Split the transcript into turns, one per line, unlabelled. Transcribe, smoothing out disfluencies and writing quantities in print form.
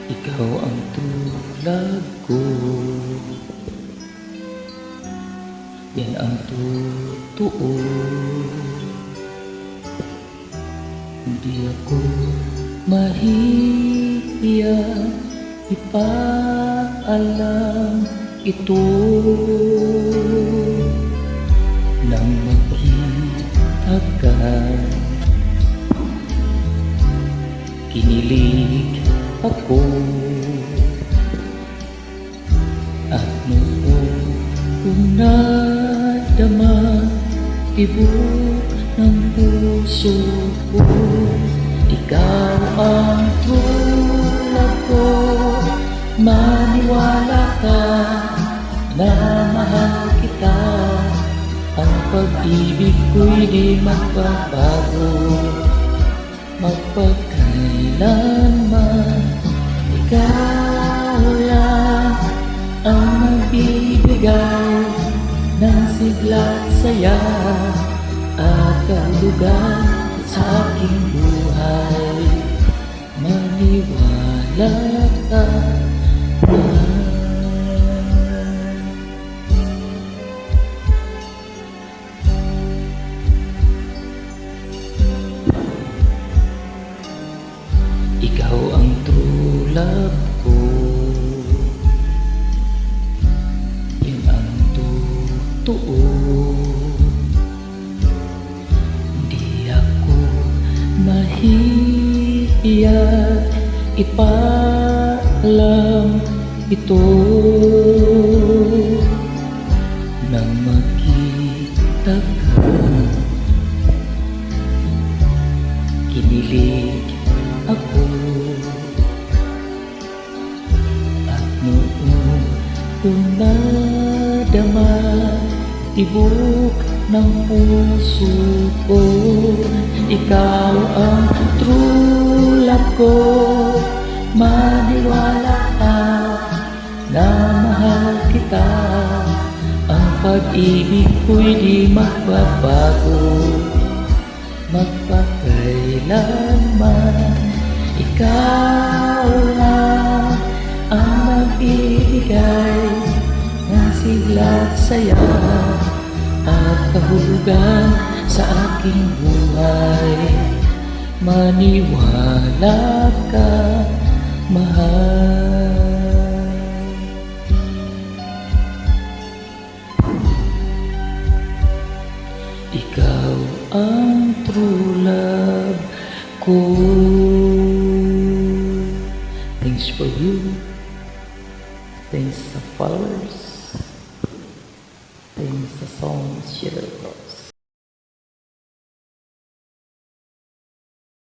Ikaw ang tulad ko, yan ang totoo. Hindi ako mahihiya, ipaalam ito. Nang makita ka, kinilig ako, at noon kong nadama tibok ng puso ko. Ikaw ang tulad ko, maniwala ka na mahal kita. Ang pag-ibig ko'y di magbabago, magpagkailanman. Ikaw lang ang magbibigay ng sigla't saya at kahulugan sa aking buhay. Maniwala ka, mahal. Ikaw ang true love ko, yan ang totoo. Di ako mahihiya, ipaalam ito. Nang makita ka, kinilig ako, at noon kung nadama tibok ng puso ko. Ikaw ang true love ko, maniwala ka na mahal kita. Ang pag-ibig ko'y di magbabago, magpakailanman. Ikaw lang ang magbibigay ng sigla't saya at kahulugan sa aking buhay. Maniwala ka, mahal. Ikaw ang true love ko. Thanks for you. Thanks sa followers. Thanks sa songs share across.